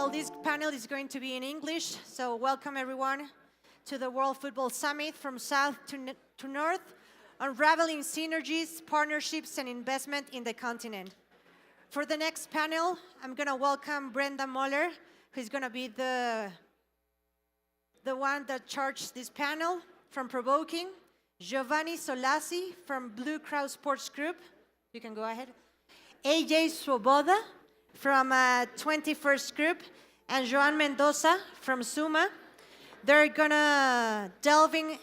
Well, this panel is going to be in English, so welcome everyone to the World Football Summit from south to north, unraveling synergies, partnerships, and investment in the continent. For the next panel, I'm going to welcome Brenda Möller, who's going to be the one that charged this panel from Provoking, Giovanni Solazzi from Blue Crow Sports Group. You can go ahead. AJ Swoboda from 21st Group, and Joan Mendoza from SUMMA. They're gonna delving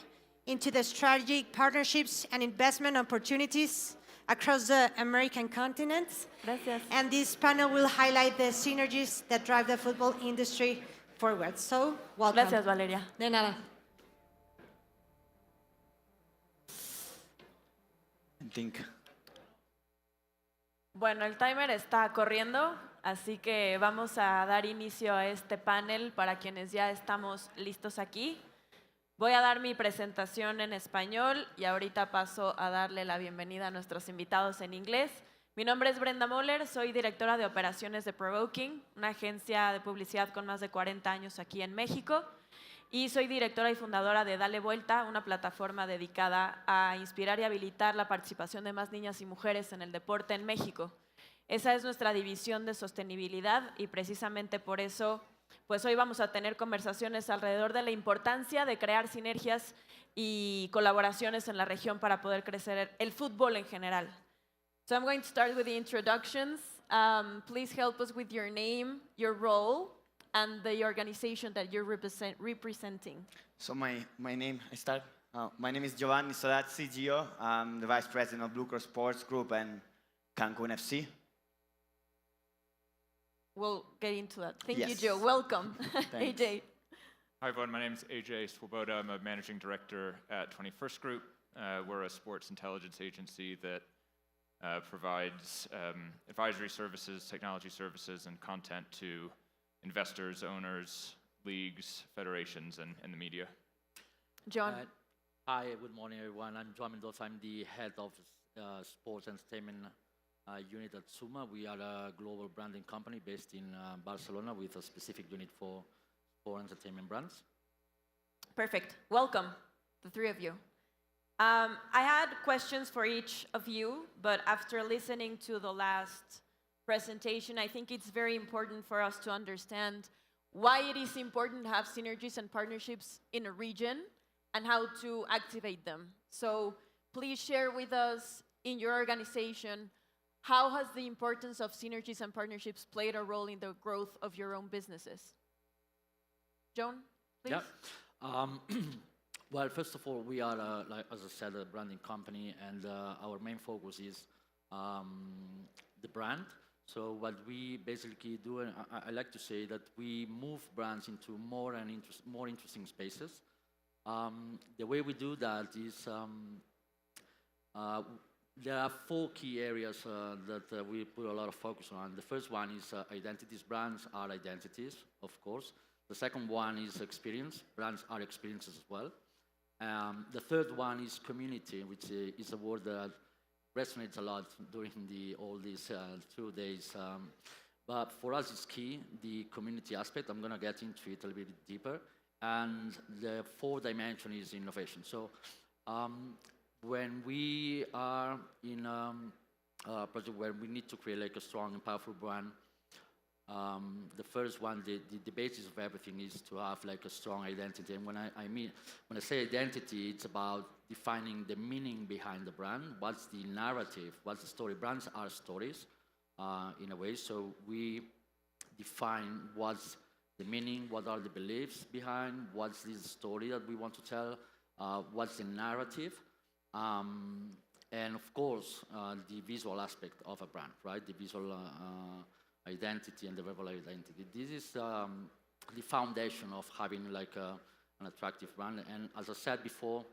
into the strategic partnerships and investment opportunities across the American continent. Gracias. And this panel will highlight the synergies that drive the football industry forward. So, welcome. Gracias, Valeria. De nada. Bueno, el timer está corriendo, así que vamos a dar inicio a este panel para quienes ya estamos listos aquí. Voy a dar mi presentación en español y ahorita paso a darle la bienvenida a nuestros invitados en inglés. Mi nombre es Brenda Möller, soy directora de operaciones de Provoking, una agencia de publicidad con más de 40 años aquí en México. Y soy directora y fundadora de Dale Vuelta, una plataforma dedicada a inspirar y habilitar la participación de más niñas y mujeres en el deporte en México. Esa es nuestra división de sostenibilidad y precisamente por eso, pues hoy vamos a tener conversaciones alrededor de la importancia de crear sinergias y colaboraciones en la región para poder crecer el fútbol en general. So I'm going to start with the introductions. Please help us with your name, your role, and the organization that you're representing. So my name is Giovanni Solazzi, Gio. I'm the Vice President of Blue Crow Sports Group and Cancun FC. We'll get into that. Thank Yes. you, Joe. Welcome. Thanks. AJ. Hi everyone, my name is AJ Swoboda. I'm a managing director at 21st Group. We're a sports intelligence agency that provides advisory services, technology services, and content to investors, owners, leagues, federations, and the media. Joan. Hi, good morning, everyone. I'm Joan Mendoza. I'm the head of sports entertainment unit at SUMMA. We are a global branding company based in Barcelona with a specific unit for entertainment brands. Perfect. Welcome, the three of you. I had questions for each of you, but after listening to the last presentation, I think it's very important for us to understand why it is important to have synergies and partnerships in a region and how to activate them. So please share with us in your organization, how has the importance of synergies and partnerships played a role in the growth of your own businesses? Joan, please. Yeah. Well, first of all, we are, like, as I said, a branding company, and our main focus is the brand. So what we basically do, and I like to say that we move brands into more interesting spaces. The way we do that is there are 4 key areas that we put a lot of focus on. The first one is identities. Brands are identities, of course. The second one is experience. Brands are experiences as well. The third one is community, which is a word that resonates a lot during all these 2 days. But for us, it's key, the community aspect. I'm going to get into it a little bit deeper. And the 4th dimension is innovation. So when we are in a project where we need to create like a strong and powerful brand, the first one, the basis of everything is to have like a strong identity. And when I say identity, it's about defining the meaning behind the brand. What's the narrative? What's the story? Brands are stories in a way. So we define what's the meaning, what are the beliefs behind, what's the story that we want to tell, what's the narrative, and of course, the visual aspect of a brand, right? The visual identity and the verbal identity. This is the foundation of having like an attractive brand. And as I said before,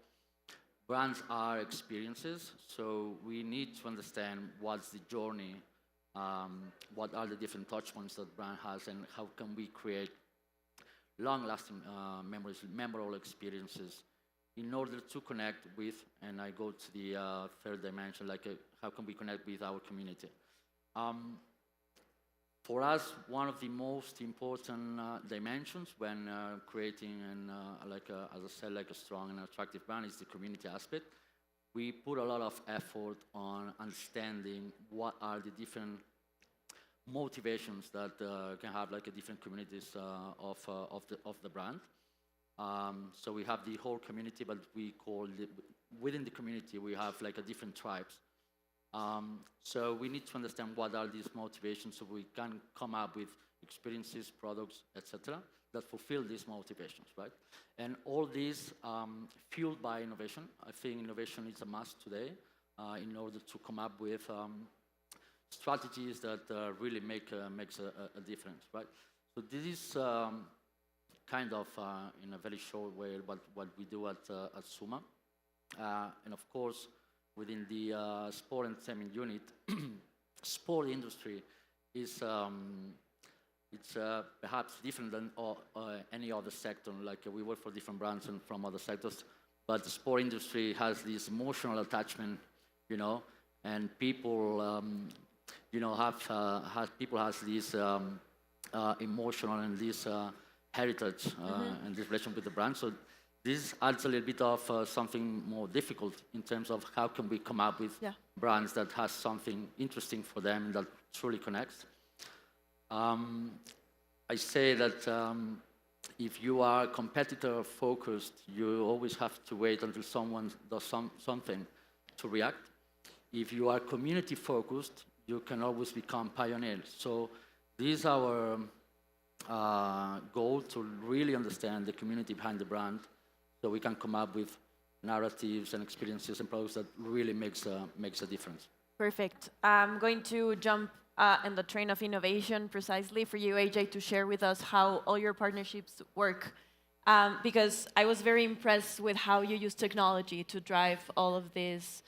brands are experiences, so we need to understand what's the journey, what are the different touch points that brand has, and how can we create long-lasting memories, memorable experiences in order to connect with, and I go to the 3rd dimension, like how can we connect with our community. For us, one of the most important dimensions when creating and as I said, like a strong and attractive brand is the community aspect. We put a lot of effort on understanding what are the different motivations that can have like a different communities of the brand. So we have the whole community, but we call within the community we have like a different tribes. So we need to understand what are these motivations so we can come up with experiences, products, etc. that fulfill these motivations, right? And all these fueled by innovation. I think innovation is a must today in order to come up with strategies that really makes a difference, right? So this is kind of, in a very short way, what we do at SUMMA. And of course, within the sport and entertainment unit, sport industry is it's perhaps different than any other sector. Like we work for different brands and from other sectors, but the sport industry has this emotional attachment, you know, and people, you know, has this emotional and this heritage and this relation with the brand. So this adds a little bit of something more difficult in terms of how can we come up with brands that has something interesting for them and that truly connects. I say that if you are competitor focused, you always have to wait until someone does something to react. If you are community focused, you can always become pioneers. So this is our goal, to really understand the community behind the brand, so we can come up with narratives and experiences and products that really makes a difference. Perfect. I'm going to jump in the train of innovation precisely for you, AJ, to share with us how all your partnerships work. Because I was very impressed with how you use technology to drive all of these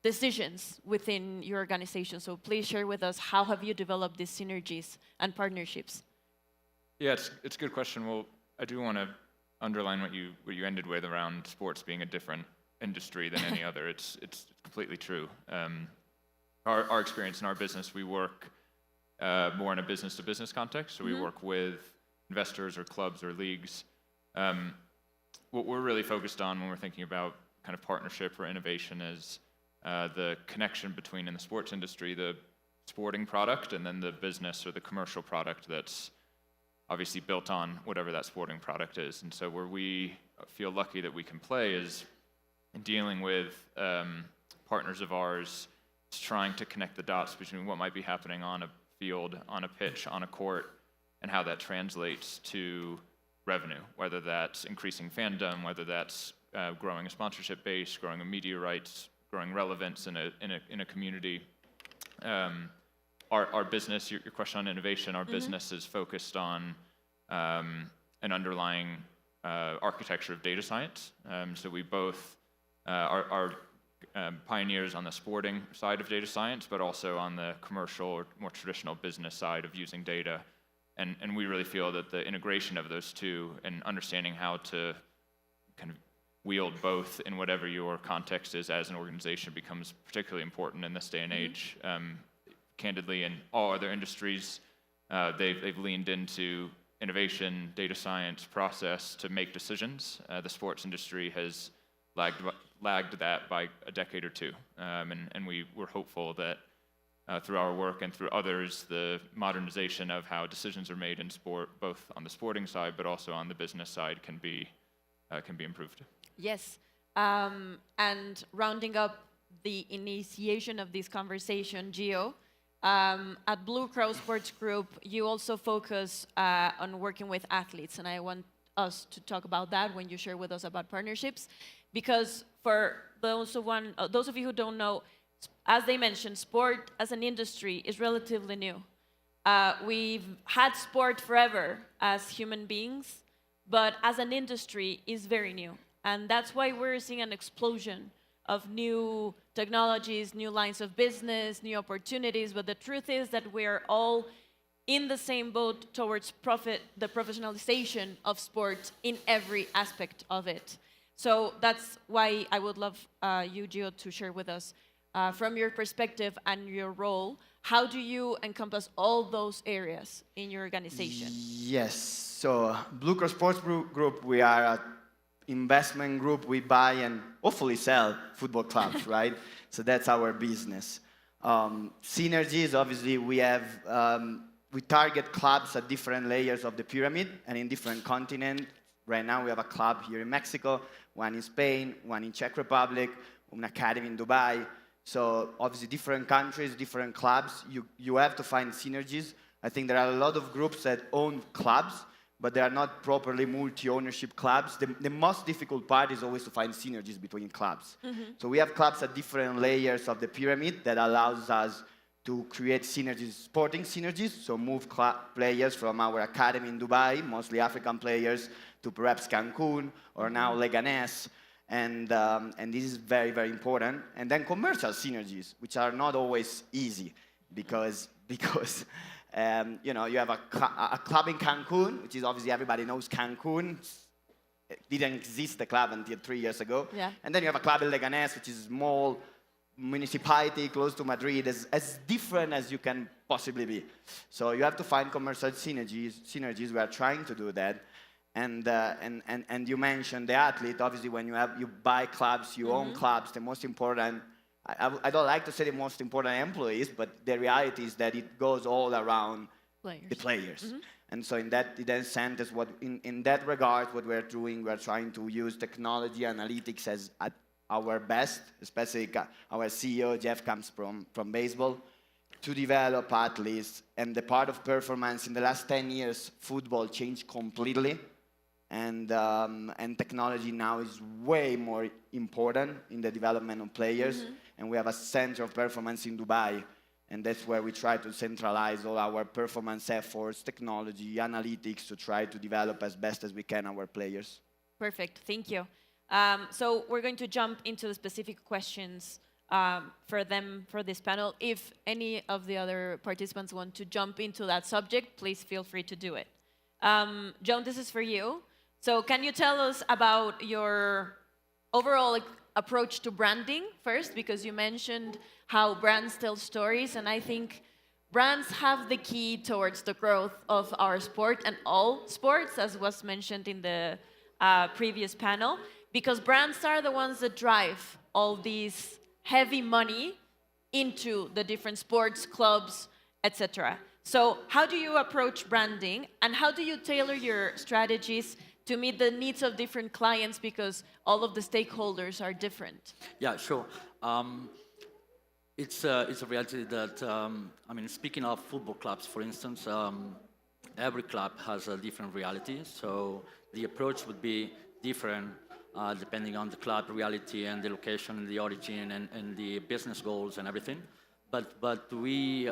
decisions within your organization. So please share with us, how have you developed these synergies and partnerships? Yeah, it's a good question. Well, I do want to underline what you ended with around sports being a different industry than any other. It's completely true. Our experience in our business, we work more in a business-to-business context. So we work with investors or clubs or leagues. What we're really focused on when we're thinking about kind of partnership or innovation is the connection between, in the sports industry, the sporting product and then the business or the commercial product that's obviously built on whatever that sporting product is. And so where we feel lucky that we can play is in dealing with partners of ours, trying to connect the dots between what might be happening on a field, on a pitch, on a court, and how that translates to revenue, whether that's increasing fandom, whether that's growing a sponsorship base, growing a media rights, growing relevance in a community. Our business, your question on innovation, our business is focused on an underlying architecture of data science. So we both are pioneers on the sporting side of data science, but also on the commercial or more traditional business side of using data. And we really feel that the integration of those two and understanding how to kind of wield both in whatever your context is as an organization becomes particularly important in this day and age. Candidly, in all other industries, they've leaned into innovation, data science, process to make decisions. The sports industry has lagged that by a decade or two. And we're hopeful that through our work and through others, the modernization of how decisions are made in sport, both on the sporting side but also on the business side, can be improved. Yes. And rounding up the initiation of this conversation, Gio, at Blue Crow Sports Group, you also focus on working with athletes, and I want us to talk about that when you share with us about partnerships, because for those of you who don't know, as they mentioned, sport as an industry is relatively new. We've had sport forever as human beings, but as an industry is very new. And that's why we're seeing an explosion of new technologies, new lines of business, new opportunities. But the truth is that we're all in the same boat towards the professionalization of sport in every aspect of it. So that's why I would love you, Gio, to share with us from your perspective and your role, how do you encompass all those areas in your organization? Yes. So Blue Cross Sports Group, we are an investment group. We buy and hopefully sell football clubs, right? So that's our business. Synergies, obviously, we target clubs at different layers of the pyramid and in different continents. Right now, we have a club here in Mexico, one in Spain, one in Czech Republic, an academy in Dubai. So obviously, different countries, different clubs. You have to find synergies. I think there are a lot of groups that own clubs, but they are not properly multi-ownership clubs. The most difficult part is always to find synergies between clubs. So we have clubs at different layers of the pyramid that allows us to create synergies, sporting synergies, so move players from our academy in Dubai, mostly African players, to perhaps Cancun or now Leganés. And this is very, very important. And then commercial synergies, which are not always easy because you know, you have a club in Cancun, which is obviously everybody knows Cancun. It didn't exist, the club, until 3 years ago. Yeah. And then you have a club in Leganés, which is a small municipality close to Madrid, as different as you can possibly be. So you have to find commercial synergies. We are trying to do that. And you mentioned the athlete. Obviously, when you buy clubs, you own clubs, the most important, I don't like to say the most important employees, but the reality is that it goes all around the players. And so in that sense, in that regard, what we're doing, we're trying to use technology, analytics as at our best, especially our CEO, Jeff, comes from baseball, to develop athletes. And the part of performance in the last 10 years, football changed completely. And technology now is way more important in the development of players. And we have a center of performance in Dubai. And that's where we try to centralize all our performance efforts, technology, analytics, to try to develop as best as we can our players. Perfect, thank you. So we're going to jump into the specific questions for this panel. If any of the other participants want to jump into that subject, please feel free to do it. Joan, this is for you. So can you tell us about your overall approach to branding first? Because you mentioned how brands tell stories, and I think brands have the key towards the growth of our sport and all sports, as was mentioned in the previous panel, because brands are the ones that drive all these heavy money into the different sports clubs, etc. So how do you approach branding, and how do you tailor your strategies to meet the needs of different clients, because all of the stakeholders are different? Yeah, sure. It's a reality that, I mean, speaking of football clubs, for instance, every club has a different reality. So the approach would be different depending on the club reality and the location and the origin and the business goals and everything. But we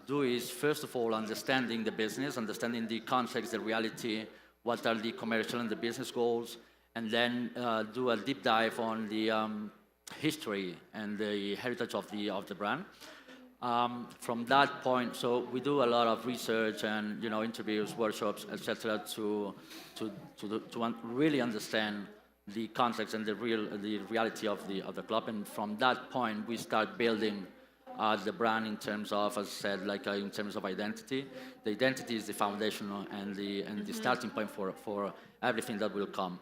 do is, first of all, understanding the business, understanding the context, the reality, what are the commercial and the business goals, and then do a deep dive on the history and the heritage of the brand. From that point, so we do a lot of research and interviews, workshops, etc., to really understand the context and the reality of the club. And from that point, we start building the brand in terms of, as I said, in terms of identity. The identity is the foundation and the starting point for everything that will come.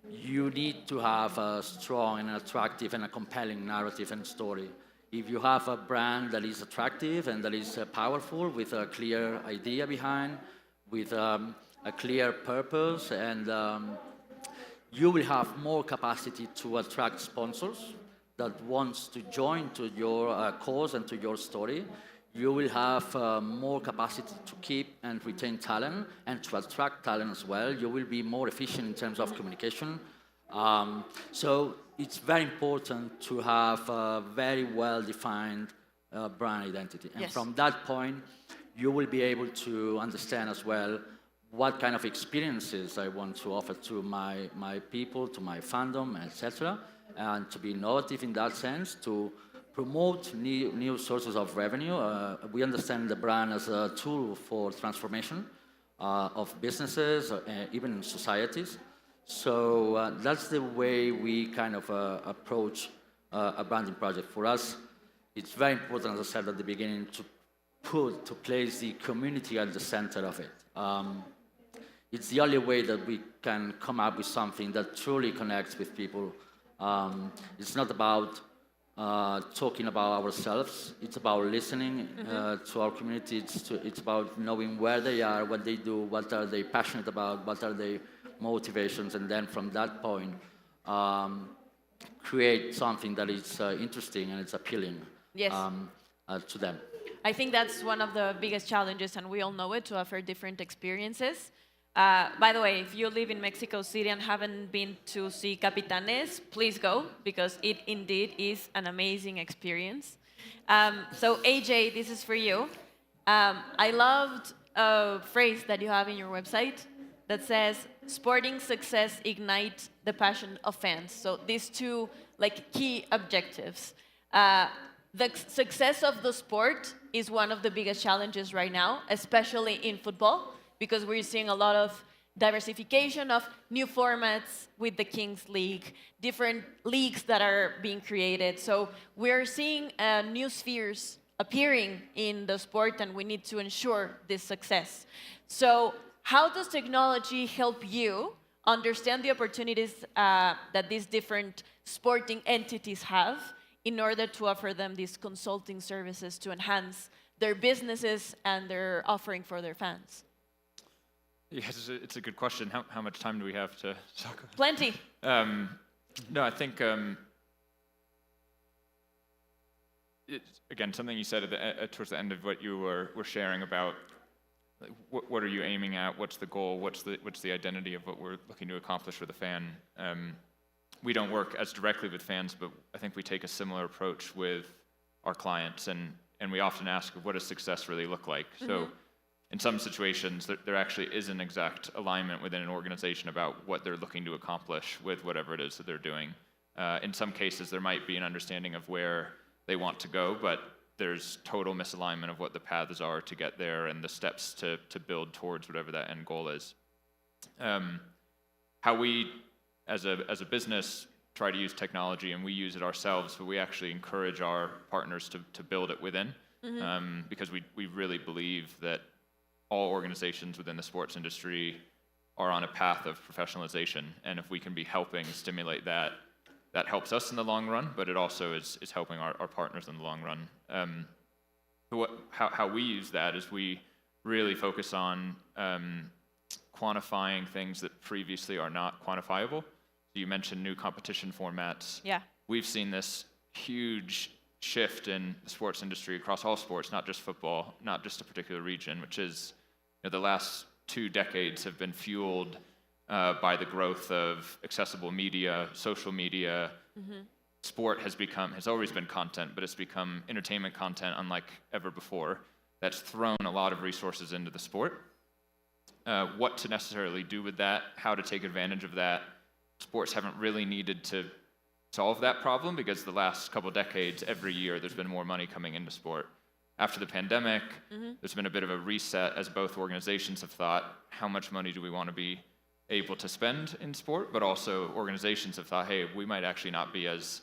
You need to have a strong and attractive and a compelling narrative and story. If you have a brand that is attractive and that is powerful, with a clear idea behind, with a clear purpose, and you will have more capacity to attract sponsors that wants to join to your cause and to your story. You will have more capacity to keep and retain talent and to attract talent as well. You will be more efficient in terms of communication. So it's very important to have a very well-defined brand identity. And from that point, you will be able to understand as well what kind of experiences I want to offer to my people, to my fandom, etc., and to be innovative in that sense, to promote new sources of revenue. We understand the brand as a tool for transformation of businesses, even in societies. So that's the way we kind of approach a branding project. For us, it's very important, as I said at the beginning, to place the community at the center of it. It's the only way that we can come up with something that truly connects with people. It's not about talking about ourselves. It's about listening to our community. It's about knowing where they are, what they do, what are they passionate about, what are their motivations, and then from that point, create something that is interesting and it's appealing Yes. To them. I think that's one of the biggest challenges, and we all know it, to offer different experiences. By the way, if you live in Mexico City and haven't been to see Capitanes, please go, because it indeed is an amazing experience. So AJ, this is for you. I loved a phrase that you have in your website that says, sporting success ignites the passion of fans. So these two key objectives. The success of the sport is one of the biggest challenges right now, especially in football, because we're seeing a lot of diversification of new formats with the Kings League, different leagues that are being created. So we're seeing new spheres appearing in the sport, and we need to ensure this success. So how does technology help you understand the opportunities that these different sporting entities have in order to offer them these consulting services to enhance their businesses and their offering for their fans? Yes, it's a good question. How much time do we have to talk? Plenty. No, I think, again, something you said towards the end of what you were sharing about what are you aiming at, what's the goal, what's the identity of what we're looking to accomplish for the fan. We don't work as directly with fans, but I think we take a similar approach with our clients, and we often ask, what does success really look like? So in some situations, there actually is an exact alignment within an organization about what they're looking to accomplish with whatever it is that they're doing. In some cases, there might be an understanding of where they want to go, but there's total misalignment of what the paths are to get there and the steps to build towards whatever that end goal is. How we, as a business, try to use technology, and we use it ourselves, but we actually encourage our partners to build it within, because we really believe that all organizations within the sports industry are on a path of professionalization, and if we can be helping stimulate that, that helps us in the long run, but it also is helping our partners in the long run. How we use that is we really focus on quantifying things that previously are not quantifiable. So you mentioned new competition formats. Yeah. We've seen this huge shift in the sports industry across all sports, not just football, not just a particular region, which is, the last 2 decades have been fueled by the growth of accessible media, social media. Sport has always been content, but it's become entertainment content unlike ever before. That's thrown a lot of resources into the sport. What to necessarily do with that, how to take advantage of that. Sports haven't really needed to solve that problem, because the last couple decades, every year, there's been more money coming into sport. After the pandemic, there's been a bit of a reset, as both organizations have thought, how much money do we want to be able to spend in sport, but also organizations have thought, hey, we might actually not be as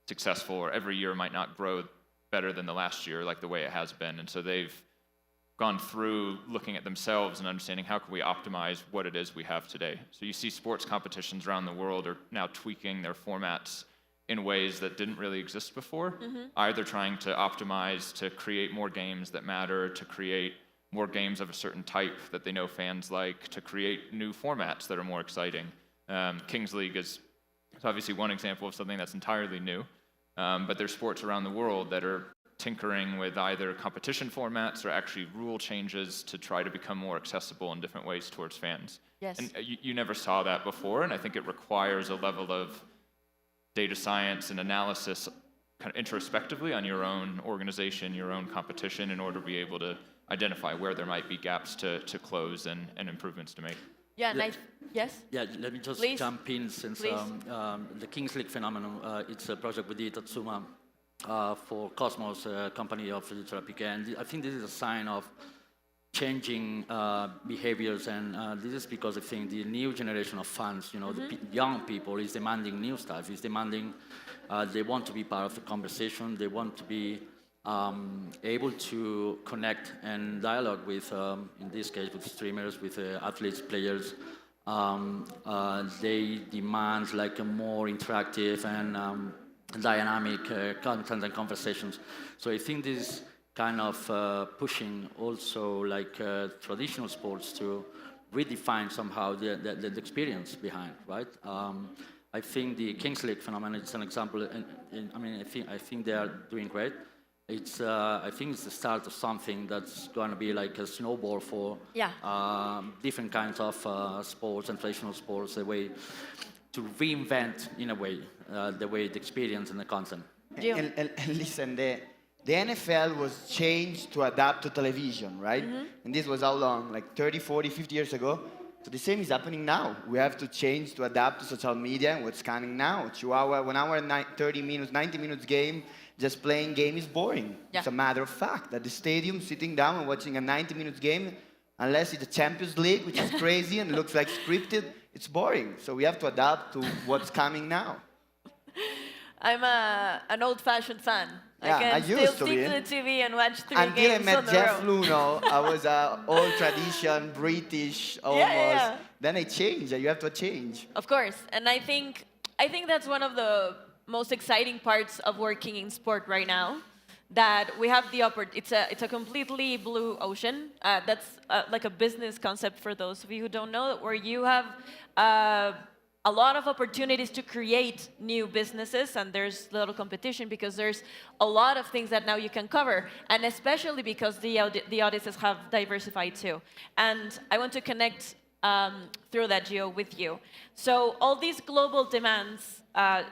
successful, or every year might not grow better than the last year like the way it has been. And so they've gone through looking at themselves and understanding, how can we optimize what it is we have today. So you see sports competitions around the world are now tweaking their formats in ways that didn't really exist before, either trying to optimize to create more games that matter, to create more games of a certain type that they know fans like, to create new formats that are more exciting. Kings League is obviously one example of something that's entirely new, but there's sports around the world that are tinkering with either competition formats or actually rule changes to try to become more accessible in different ways towards fans. Yes. And you never saw that before, and I think it requires a level of data science and analysis kind of introspectively on your own organization, your own competition, in order to be able to identify where there might be gaps to close and improvements to make. Yeah, nice. Yes? Yeah, let me just Please. jump in, since the Kings League phenomenon, it's a project we did at SUMMA for Cosmos, a company of physiotherapy. And I think this is a sign of changing behaviors, and this is because I think the new generation of fans, you know, the young people, is demanding new stuff. Is demanding, they want to be part of the conversation. They want to be able to connect and dialogue with, in this case, with streamers, with athletes, players. They demand like a more interactive and dynamic content and conversations. So I think this is kind of pushing also like traditional sports to redefine somehow the experience behind, right? I think the Kings League phenomenon is an example. I mean, I think they are doing great. It's I think it's the start of something that's going to be like a snowball for different kinds of sports and traditional sports. A way to reinvent, in a way, the experience and the content. And listen, the NFL was changed to adapt to television, right? And this was how long? Like 30, 40, 50 years ago? So the same is happening now. We have to change to adapt to social media and what's coming now. 2 hour, 1 hour, 30 minutes, 90 minutes game, just playing game is boring. Yeah. It's a matter of fact. At the stadium, sitting down and watching a 90 minutes game, unless it's a Champions League, which is crazy and looks like scripted, it's boring. So we have to adapt to what's coming now. I'm an old-fashioned fan. Yeah, I can I still used to stick be. to the TV and watch three Until I games met on the Jeff row. Luno, I was old tradition, British almost. Yeah. Then I changed. You have to change. Of course, and I think that's one of the most exciting parts of working in sport right now. That we have the it's a completely blue ocean. That's like a business concept for those of you who don't know, where you have a lot of opportunities to create new businesses, and there's little competition because there's a lot of things that now you can cover, and especially because the audiences have diversified too. And I want to connect through that, Gio, with you. So all these global demands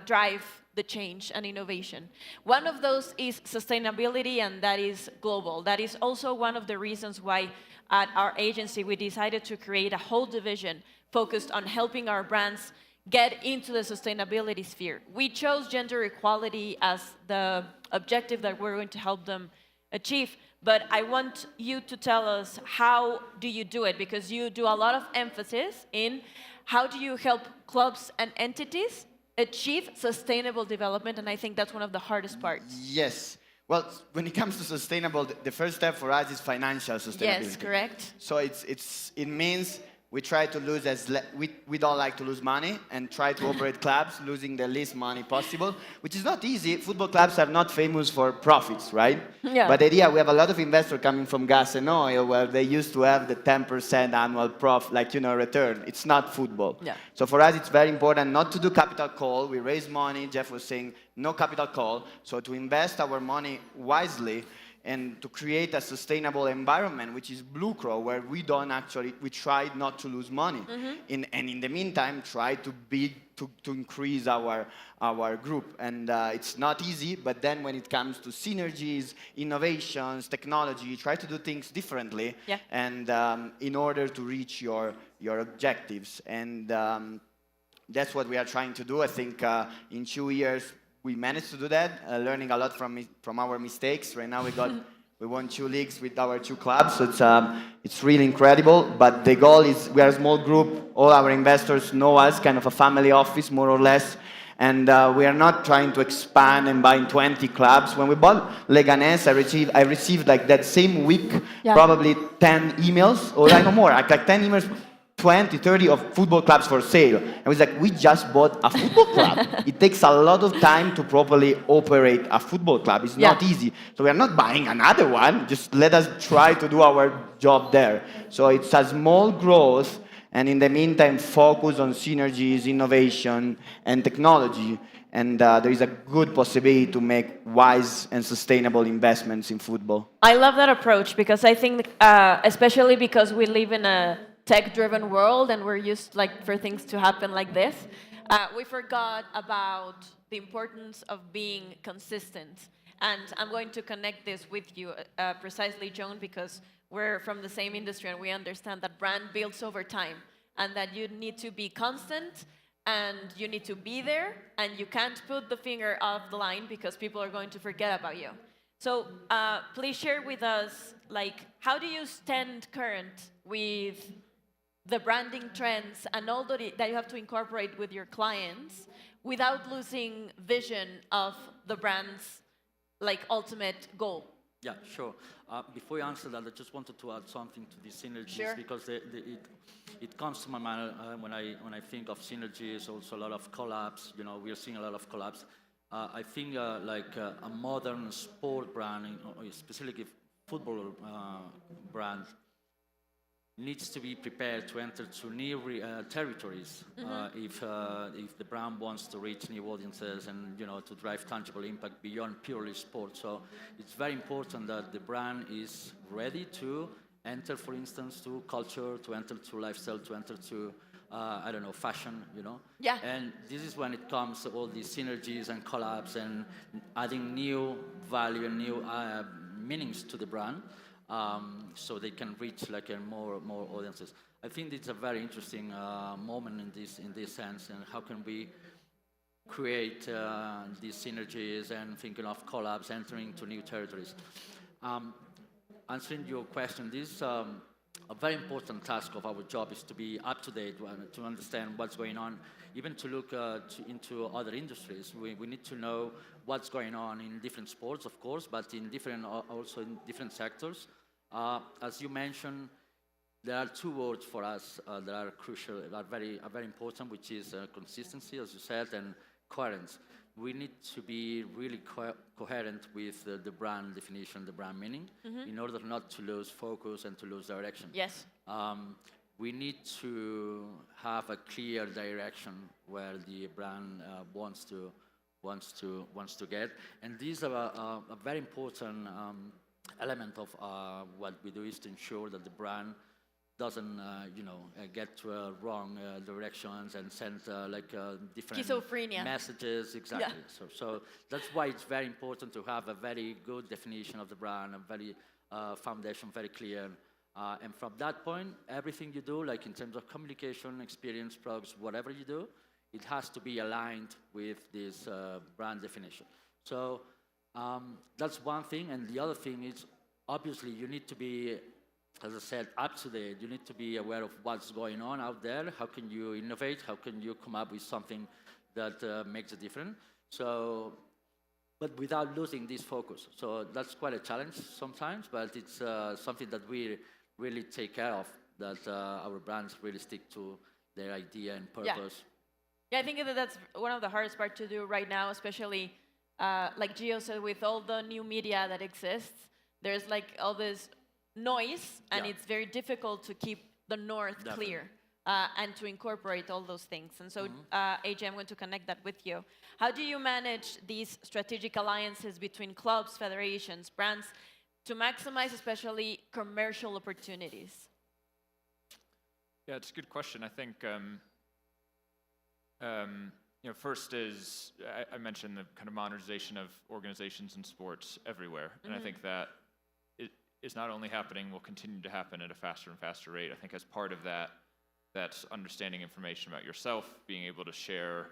drive the change and innovation. One of those is sustainability, and that is global. That is also one of the reasons why at our agency we decided to create a whole division focused on helping our brands get into the sustainability sphere. We chose gender equality as the objective that we're going to help them achieve, but I want you to tell us, how do you do it? Because you do a lot of emphasis in how do you help clubs and entities achieve sustainable development, and I think that's one of the hardest parts. Yes. Well, when it comes to sustainable, the first step for us is financial sustainability. Yes, correct. So it means we try to lose we don't like to lose money and try to operate clubs losing the least money possible, which is not easy. Football clubs are not famous for profits, right? Yeah. But the idea, we have a lot of investors coming from gas and oil, where they used to have the 10% annual return. It's not football. Yeah. So for us, it's very important not to do capital call. We raise money. Jeff was saying no capital call. So to invest our money wisely and to create a sustainable environment, which is Blue Crow, where we try not to lose money. And in the meantime, try to increase our group. And it's not easy, but then when it comes to synergies, innovations, technology, try to do things differently. Yeah. And in order to reach your objectives. And that's what we are trying to do. I think in 2 years, we managed to do that, learning a lot from our mistakes. Right now we won 2 leagues with our 2 clubs, so it's really incredible. But the goal is, we are a small group. All our investors know us, kind of a family office, more or less. And we are not trying to expand and buy 20 clubs. When we bought Leganés, I received like that same week, probably 10 emails, or I know more, like 10 emails, 20, 30 of football clubs for sale. And it's like, we just bought a football club. It takes a lot of time to properly operate a football club. It's not easy. So we are not buying another one. Just let us try to do our job there. So it's a small growth, and in the meantime, focus on synergies, innovation, and technology. And there is a good possibility to make wise and sustainable investments in football. I love that approach, because I think, especially because we live in a tech-driven world and we're used for things to happen like this, we forgot about the importance of being consistent. And I'm going to connect this with you precisely, Joan, because we're from the same industry and we understand that brand builds over time, and that you need to be constant and you need to be there, and you can't put the finger off the line because people are going to forget about you. So please share with us, like, how do you stand current with the branding trends and all that you have to incorporate with your clients without losing vision of the brand's like ultimate goal? Yeah, sure. Before you answer that, I just wanted to add something to the synergies Sure. because it comes to my mind when I think of synergies. Also, a lot of collabs. You know, we are seeing a lot of collabs. I think a modern sport brand, specifically football brand, needs to be prepared to enter to new territories if the brand wants to reach new audiences and to drive tangible impact beyond purely sport. So it's very important that the brand is ready to enter, for instance, to culture, to enter to lifestyle, to enter to I don't know, fashion, Yeah. And this is when it comes to all these synergies and collabs and adding new value and new meanings to the brand. So they can reach like more audiences. I think it's a very interesting moment in this sense, and how can we create these synergies and thinking of collabs, entering to new territories. Answering your question, this a very important task of our job is to be up to date, to understand what's going on, even to look into other industries. We need to know what's going on in different sports, of course, but also in different sectors. As you mentioned, there are two words for us that are crucial, that are very important, which is consistency, as you said, and coherence. We need to be really coherent with the brand definition, the brand meaning, in order not to lose focus and to lose direction. Yes. We need to have a clear direction where the brand wants to get, and these are a very important element of what we do is to ensure that the brand doesn't, get to wrong directions and send different Schizophrenia. messages. Exactly. Yeah. So that's why it's very important to have a very good definition of the brand, a very foundation, very clear. And from that point, everything you do, like in terms of communication, experience, products, whatever you do, it has to be aligned with this brand definition. So that's one thing. And the other thing is, obviously, you need to be, as I said, up to date. You need to be aware of what's going on out there. How can you innovate? How can you come up with something that makes a difference? So, but without losing this focus. So that's quite a challenge sometimes, but it's something that we really take care of, that our brands really stick to their idea and purpose. Yeah, I think that that's one of the hardest part to do right now, especially like Gio said, with all the new media that exists. There's like all this noise, and it's very difficult to keep the north clear and to incorporate all those things. And so, AJ, I'm going to connect that with you. How do you manage these strategic alliances between clubs, federations, brands to maximize especially commercial opportunities? Yeah, it's a good question. I think, first is, I mentioned the kind of modernization of organizations and sports everywhere. And I think that is not only happening, will continue to happen at a faster and faster rate. I think as part of that, that's understanding information about yourself, being able to share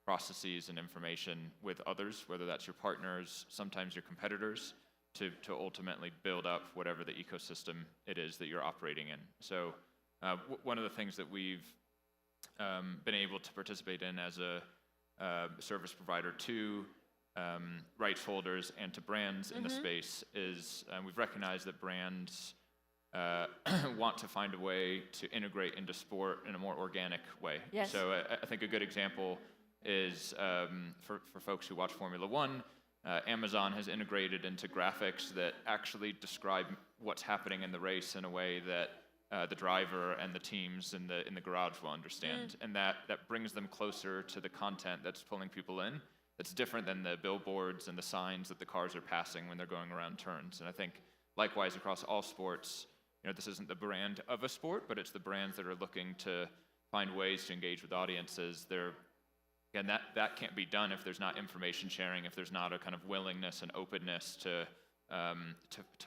processes and information with others, whether that's your partners, sometimes your competitors, to ultimately build up whatever the ecosystem it is that you're operating in. So one of the things that we've been able to participate in as a service provider to rights holders and to brands in the space is we've recognized that brands want to find a way to integrate into sport in a more organic way. Yes. So I think a good example is for folks who watch Formula One, Amazon has integrated into graphics that actually describe what's happening in the race in a way that the driver and the teams in the garage will understand. And that brings them closer to the content that's pulling people in. That's different than the billboards and the signs that the cars are passing when they're going around turns. And I think likewise across all sports, this isn't the brand of a sport, but it's the brands that are looking to find ways to engage with audiences. Again, that can't be done if there's not information sharing, if there's not a kind of willingness and openness to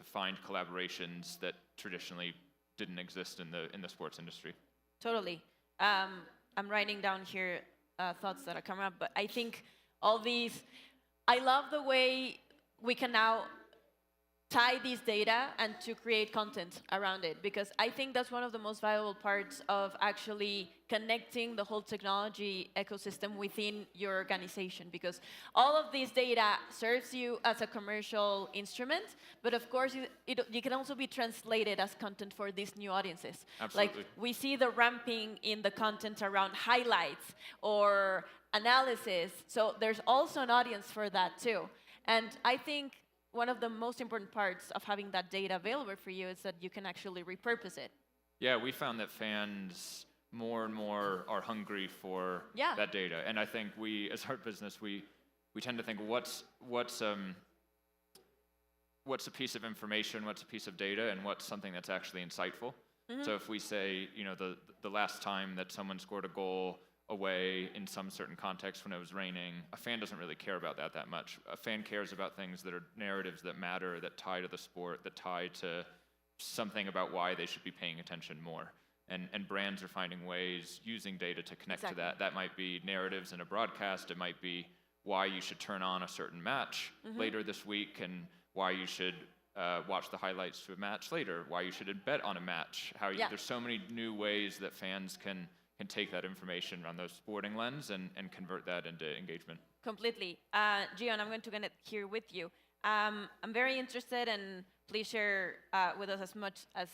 find collaborations that traditionally didn't exist in the sports industry. Totally. I'm writing down here thoughts that are coming up, but I think all these, I love the way we can now tie these data and to create content around it, because I think that's one of the most valuable parts of actually connecting the whole technology ecosystem within your organization, because all of this data serves you as a commercial instrument, but of course you can also be translated as content for these new audiences. Absolutely. Like we see the ramping in the content around highlights or analysis, so there's also an audience for that too. And I think one of the most important parts of having that data available for you is that you can actually repurpose it. Yeah, we found that fans more and more are hungry for Yeah. that data, and I think we, as our business, we tend to think what's a piece of information, what's a piece of data, and what's something that's actually insightful. So if we say, you know, the last time that someone scored a goal away in some certain context when it was raining, a fan doesn't really care about that much. A fan cares about things that are narratives that matter, that tie to the sport, that tie to something about why they should be paying attention more. And brands are finding ways using data to connect to that. That might be narratives in a broadcast. It might be why you should turn on a certain match later this week, and why you should watch the highlights to a match later, why you should bet on a match. There's so many new ways that fans can take that information on those sporting lens and convert that into engagement. Completely. Joan, I'm going to get here with you. I'm very interested, and please share with us as much as,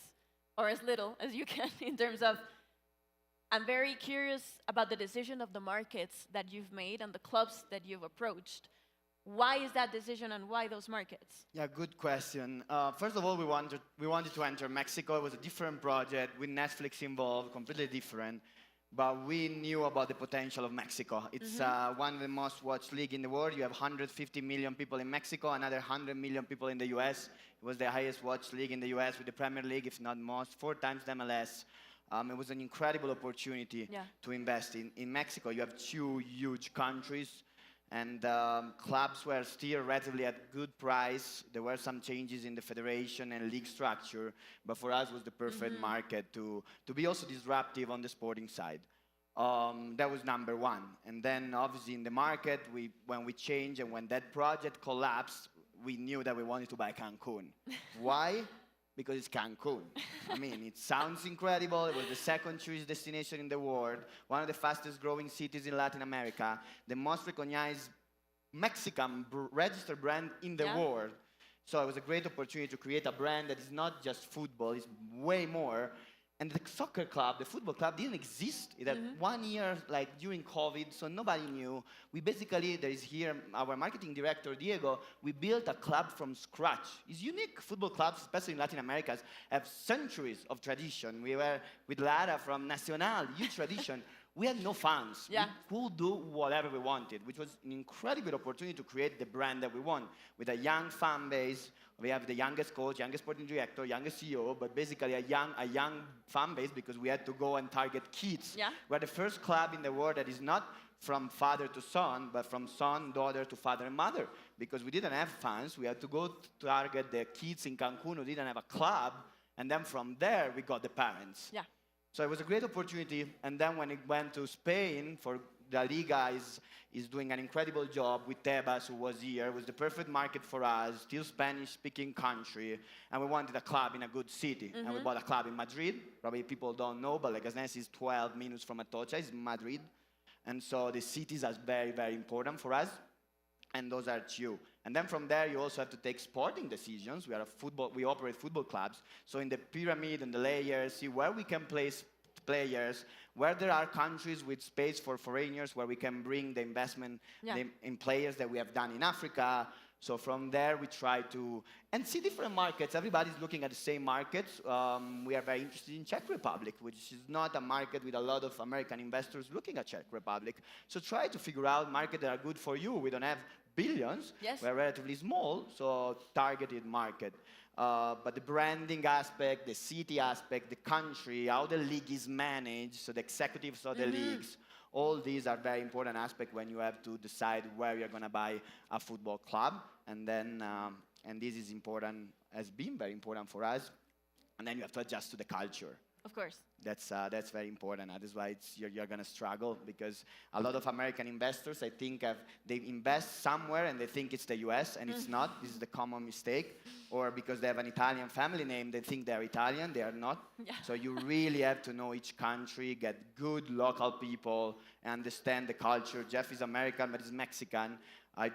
or as little as you can, in terms of, I'm very curious about the decision of the markets that you've made and the clubs that you've approached. Why is that decision, and why those markets? Yeah, good question. First of all, we wanted to enter Mexico. It was a different project with Netflix involved, completely different. But we knew about the potential of Mexico. It's one of the most watched league in the world. You have 150 million people in Mexico, another 100 million people in the US. It was the highest watched league in the US with the Premier League, if not most, 4 times the MLS. It was an incredible opportunity to invest in Mexico. You have 2 huge countries, and clubs were still relatively at good price. There were some changes in the federation and league structure, but for us it was the perfect market to be also disruptive on the sporting side. That was number one. And then obviously in the market, when we changed and when that project collapsed, we knew that we wanted to buy Cancun. Why? Because it's Cancun. I mean, it sounds incredible. It was the second tourist destination in the world, one of the fastest growing cities in Latin America, the most recognized Mexican registered brand in the world. So it was a great opportunity to create a brand that is not just football, it's way more. And the soccer club, the football club, didn't exist. It had 1 year, like during COVID, so nobody knew. We basically, there is here our marketing director, Diego, we built a club from scratch. It's unique. Football clubs, especially in Latin America, have centuries of tradition. We were with Lara from Nacional, huge tradition. We had no fans. Yeah. We could do whatever we wanted, which was an incredible opportunity to create the brand that we want. With a young fan base, we have the youngest coach, youngest sporting director, youngest CEO, but basically a young fan base because we had to go and target kids. Yeah. We're the first club in the world that is not from father to son, but from son, daughter to father and mother. Because we didn't have fans, we had to go to target the kids in Cancun who didn't have a club, and then from there we got the parents. Yeah. So it was a great opportunity, and then when it went to Spain, for La Liga is doing an incredible job with Tebas, who was here. It was the perfect market for us, still Spanish-speaking country, and we wanted a club in a good city. And we bought a club in Madrid. Probably people don't know, but Leganés is 12 minutes from Atocha, it's Madrid. And so the cities are very, very important for us, and those are 2. And then from there, you also have to take sporting decisions. We operate football clubs. So in the pyramid and the layers, see where we can place players, where there are countries with space for foreigners, where we can bring the investment in players that we have done in Africa. So from there, we try to, and see different markets. Everybody's looking at the same markets. We are very interested in Czech Republic, which is not a market with a lot of American investors looking at Czech Republic. So try to figure out markets that are good for you. We don't have billions. Yes. We're relatively small, so targeted market. But the branding aspect, the city aspect, the country, how the league is managed, so the executives of the leagues, all these are very important aspects when you have to decide where you're going to buy a football club. And then, and this is important, has been very important for us. And then you have to adjust to the culture. Of course. That's very important. That is why you're going to struggle, because a lot of American investors, I think, they invest somewhere and they think it's the US, and it's not. This is the common mistake. Or because they have an Italian family name, they think they're Italian. They are not. Yeah. So you really have to know each country, get good local people, and understand the culture. Jeff is American, but he's Mexican. I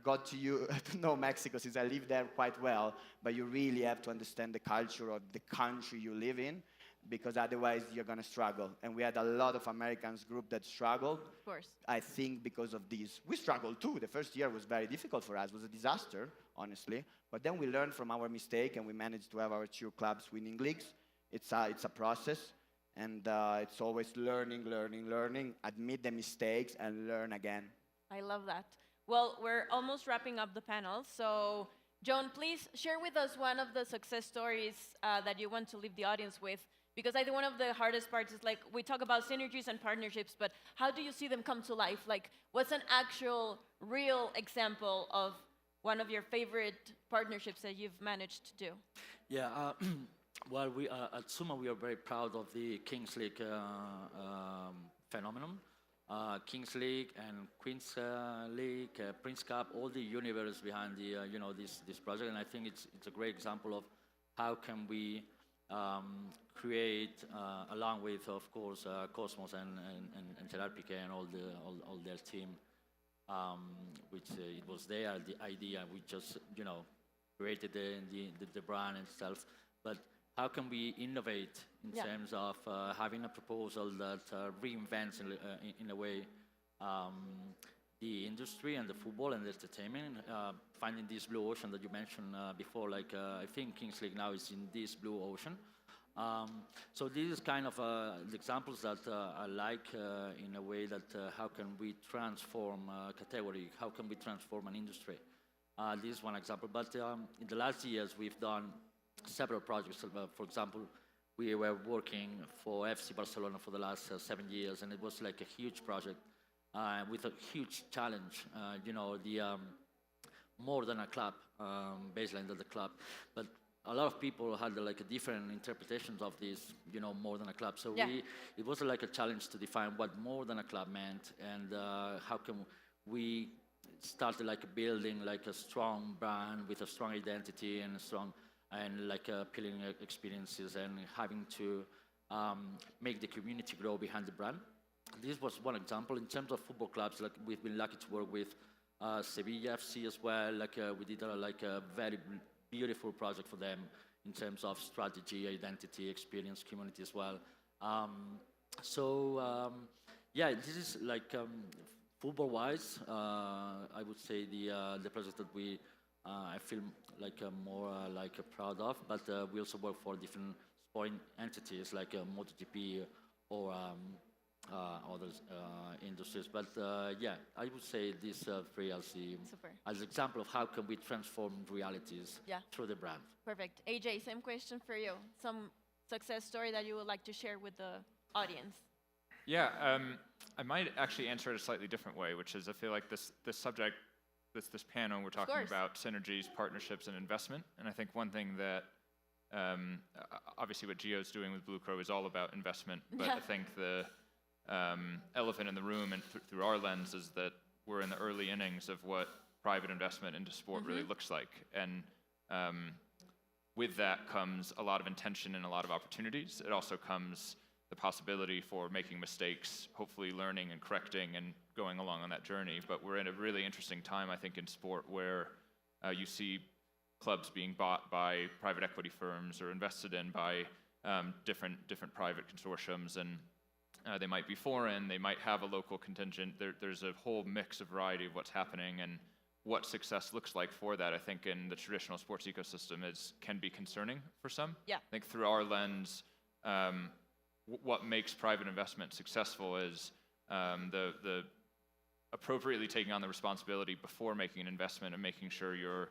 got to know Mexico since I live there quite well, but you really have to understand the culture of the country you live in, because otherwise you're going to struggle. And we had a lot of Americans group that struggled. Of course. I think because of this. We struggled too. The first year was very difficult for us. It was a disaster, honestly. But then we learned from our mistake, and we managed to have our 2 clubs winning leagues. It's a process, and it's always learning, admit the mistakes, and learn again. I love that. Well, we're almost wrapping up the panel. So, Joan, please share with us one of the success stories that you want to leave the audience with. Because I think one of the hardest parts is, like, we talk about synergies and partnerships, but how do you see them come to life? Like, what's an actual, real example of one of your favorite partnerships that you've managed to do? Yeah, well, we at SUMMA, we are very proud of the Kings League phenomenon. Kings League and Queens League, Prince Cup, all the universe behind the this project, and I think it's a great example of how can we create, along with, of course, Cosmos and Gerard Piqué and all their team, which it was their the idea. We just created the brand itself, but how can we innovate in terms of having a proposal that reinvents in a way the industry and the football and the entertainment, finding this blue ocean that you mentioned before, like I think Kings League now is in this blue ocean. So this is kind of the examples that I like in a way that how can we transform a category, how can we transform an industry. This is one example, but in the last years we've done several projects. For example, we were working for FC Barcelona for the last 7 years, and it was like a huge project with a huge challenge. The more than a club, baseline of the club, but a lot of people had like a different interpretations of this, more than a club. So it was like a challenge to define what more than a club meant, and how can we start like building like a strong brand with a strong identity and like appealing experiences, and having to make the community grow behind the brand. This was one example. In terms of football clubs, like we've been lucky to work with Sevilla FC as well. Like we did like a very beautiful project for them in terms of strategy, identity, experience, community as well. This is like football-wise, I would say the project that we I feel like more proud of, but we also work for different sport entities like MotoGP or other industries. But I would say these three as an example of how can we transform realities through the brand. Perfect. AJ, same question for you. Some success story that you would like to share with the audience? Yeah, I might actually answer it a slightly different way, which is I feel like this subject, this panel, we're talking about synergies, partnerships, and investment. And I think one thing that, obviously what Gio's doing with Blue Crow is all about investment, but I think the elephant in the room and through our lens is that we're in the early innings of what private investment into sport really looks like. And with that comes a lot of intention and a lot of opportunities. It also comes the possibility for making mistakes, hopefully learning and correcting and going along on that journey. But we're in a really interesting time, I think, in sport where you see clubs being bought by private equity firms or invested in by different private consortiums, and they might be foreign, they might have a local contingent. There's a whole mix of variety of what's happening, and what success looks like for that, I think, in the traditional sports ecosystem can be concerning for some. Yeah. I think through our lens, what makes private investment successful is the appropriately taking on the responsibility before making an investment and making sure you're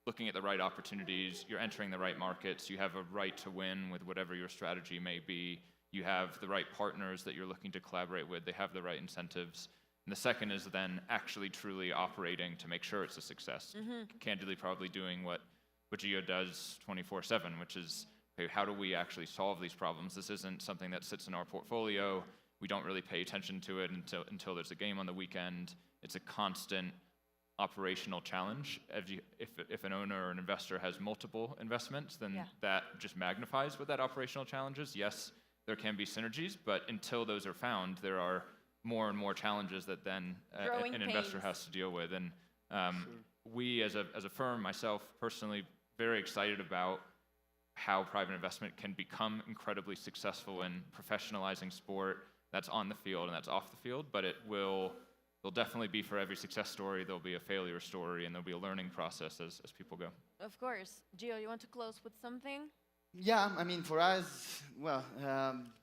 looking at the right opportunities, you're entering the right markets, you have a right to win with whatever your strategy may be, you have the right partners that you're looking to collaborate with, they have the right incentives. And the second is then actually truly operating to make sure it's a success. Candidly, probably doing what Gio does 24/7, which is okay, how do we actually solve these problems? This isn't something that sits in our portfolio. We don't really pay attention to it until there's a game on the weekend. It's a constant operational challenge. If an owner or an investor has multiple investments, then that just magnifies what that operational challenge is. Yes, there can be synergies, but until those are found, there are more and more challenges that then an investor has to deal with. And we, as a firm, myself personally, very excited about how private investment can become incredibly successful in professionalizing sport. That's on the field and that's off the field, but there'll definitely be, for every success story, there'll be a failure story, and there'll be a learning process as people go. Of course. Gio, you want to close with something? Yeah, I mean, for us, well,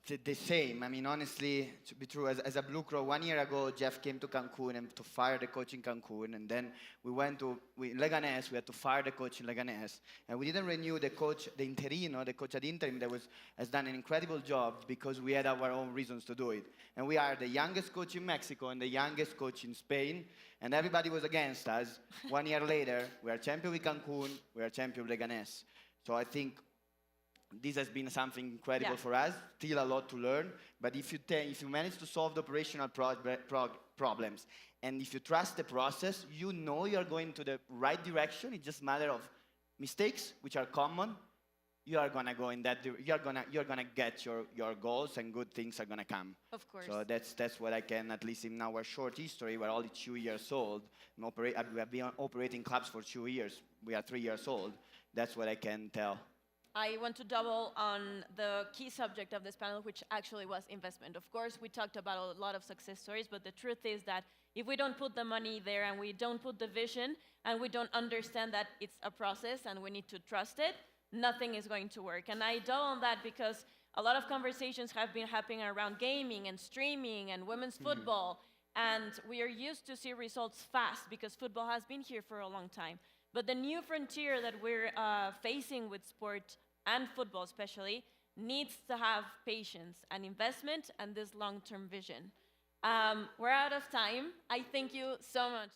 the same. I mean, honestly, to be true, as a Blue Crow, 1 year ago, Jeff came to Cancun and to fire the coach in Cancun, and then we went to Leganés. We had to fire the coach in Leganés, and we didn't renew the coach, the interino, the coach ad interim that has done an incredible job because we had our own reasons to do it. And we are the youngest coach in Mexico and the youngest coach in Spain, and everybody was against us. 1 year later, we are champion with Cancun, we are champion with Leganés. So I think this has been something incredible for us, still a lot to learn, but if you manage to solve the operational problems, and if you trust the process, you know you're going to the right direction. It's just a matter of mistakes, which are common. You are gonna go in that. You're gonna get your goals, and good things are gonna come. Of course. So that's what I can, at least in our short history, we're only 2 years old. We have been operating clubs for 2 years. We are 3 years old. That's what I can tell. I want to double on the key subject of this panel, which actually was investment. Of course, we talked about a lot of success stories, but the truth is that if we don't put the money there and we don't put the vision and we don't understand that it's a process and we need to trust it, nothing is going to work. And I double on that because a lot of conversations have been happening around gaming and streaming and women's football, and we are used to see results fast because football has been here for a long time. But the new frontier that we're facing with sport and football especially needs to have patience and investment and this long-term vision. We're out of time. I thank you so much.